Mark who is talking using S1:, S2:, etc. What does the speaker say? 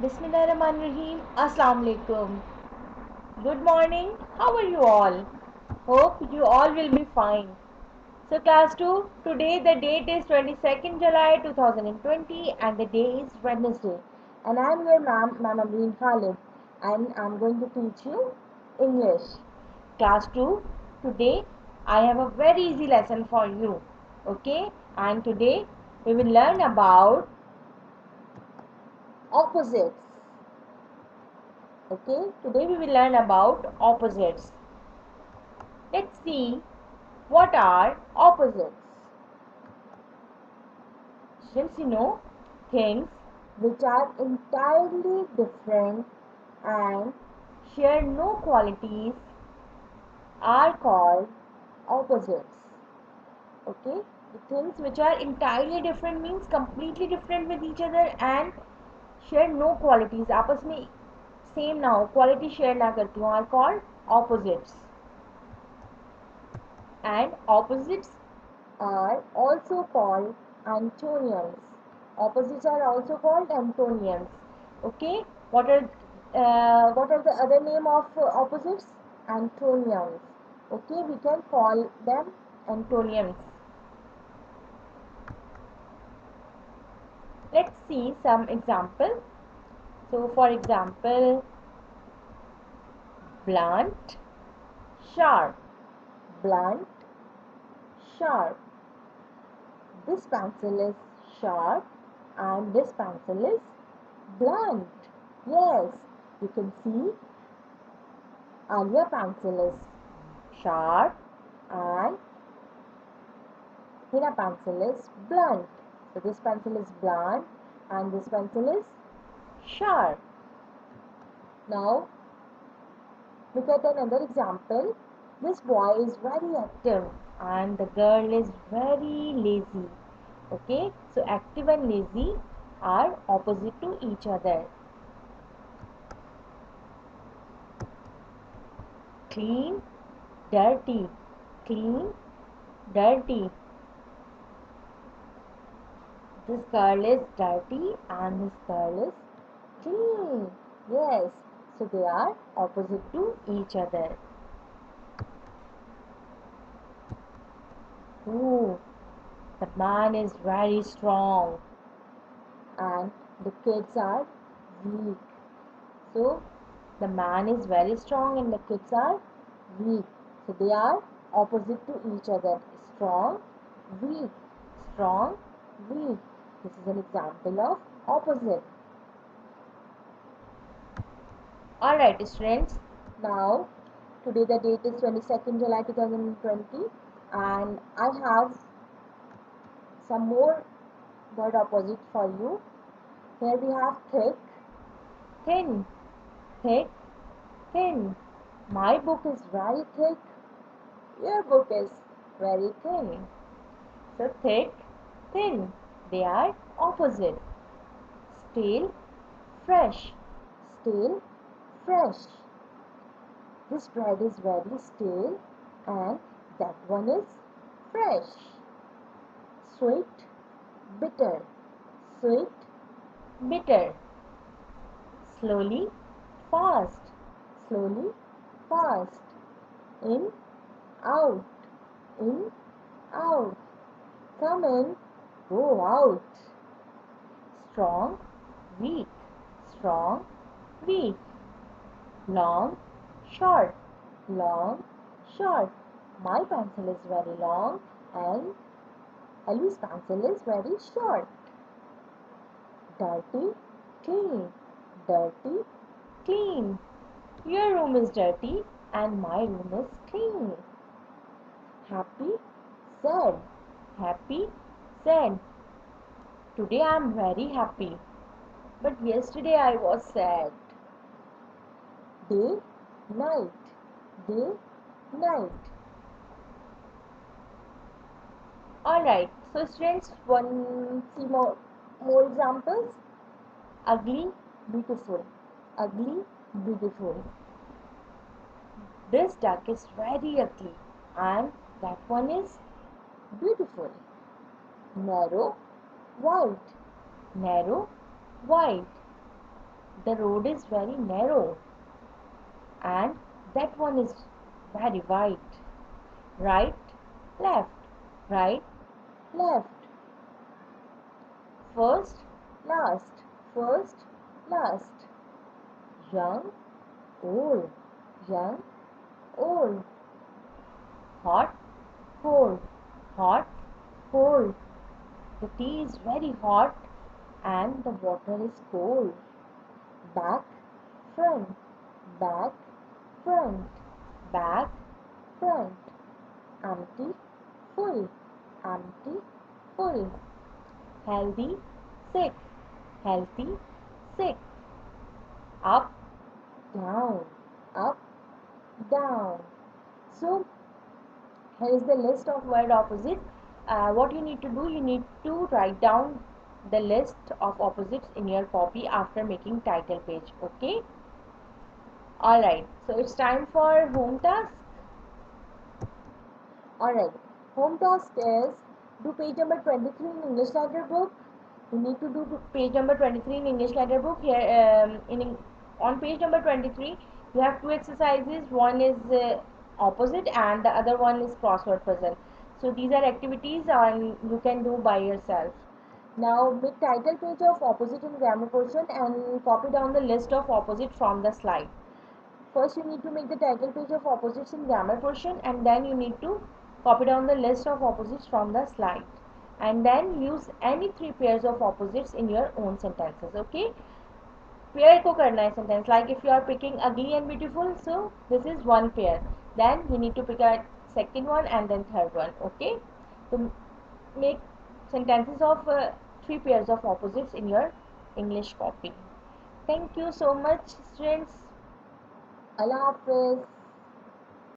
S1: Bismillahirrahmanirrahim. Assalamu alaikum. Good morning. How are you all? Hope you all will be fine. So class 2, today the date is 22nd July 2020 and the day is Wednesday. And I am your Ma'am Amreen Khalid, and I am going to teach you English. Class 2, today I have a very easy lesson for you. Okay? And today we will learn about opposites. Okay, today we will learn about opposites. Let's see what are opposites. Since you know, things which are entirely different and share no qualities are called opposites. Okay, the things which are entirely different means completely different with each other and share no qualities. आपस में same ना हो, quality share ना करती हो, are called opposites. And opposites are also called antonyms. Opposites are also called antonyms. Okay, what are the other name of opposites? Antonyms. Okay, we can call them antonyms. Let's see some example. So, for example, blunt, sharp, blunt, sharp. This pencil is sharp and this pencil is blunt. Yes, you can see Alia pencil is sharp and Hina pencil is blunt. So this pencil is blunt and this pencil is sharp. Now look at another example. This boy is very active and the girl is very lazy. Okay, so active and lazy are opposite to each other. Clean, dirty, clean, dirty. This girl is dirty and this girl is clean. Yes, so they are opposite to each other. Ooh, the man is very strong and the kids are weak. So the man is very strong and the kids are weak. So they are opposite to each other. Strong, weak, strong, weak. This is an example of opposite. Alright students, now today the date is 22nd July 2020 and I have some more word opposite for you. Here we have thick, thin, thick, thin. My book is very thick, your book is very thin. So thick, thin, they are opposite. Stale, fresh, stale, fresh. This bread is very stale and that one is fresh. Sweet, bitter, sweet, bitter. Slowly, fast, slowly, fast. In, out, in, out. Come in, go out. Strong, weak, strong, weak. Long, short, long, short. My pencil is very long and Ali's pencil is very short. Dirty, clean, dirty, clean. Your room is dirty and my room is clean. Happy, sad, happy, sad. Today I am very happy, but yesterday I was sad. Day, night, day, night. Alright, so students, see more examples. Ugly, beautiful, ugly, beautiful. This duck is very ugly and that one is beautiful. Narrow, white, narrow, white. The road is very narrow, and that one is very wide. Right, left, right, left. First, last, first, last. Young, old, young, old. Hot, cold, hot, cold. The tea is very hot and the water is cold. Back, front, back, front, back, front. Empty, full, empty, full. Healthy, sick, healthy, sick. Up, down, up, down. So here is the list of word opposites. What you need to do, you need to write down the list of opposites in your copy after making title page. Okay. Alright. So it's time for home task. Alright. Home task is do page number 23 in English letter book. You need to do page number 23 in English letter book. Here on page number 23 you have two exercises. One is opposite and the other one is crossword puzzle. So these are activities and you can do by yourself. Now make title page of opposite in grammar portion and copy down the list of opposite from the slide. First you need to make the title page of opposites in grammar portion and then you need to copy down the list of opposites from the slide and then use any three pairs of opposites in your own sentences. Okay, pair को करना है sentence, like if you are picking ugly and beautiful, so this is one pair, then you need to pick a second one and then third one. Okay, so make sentences of three pairs of opposites in your English copy. Thank you so much students. Allah Hafiz.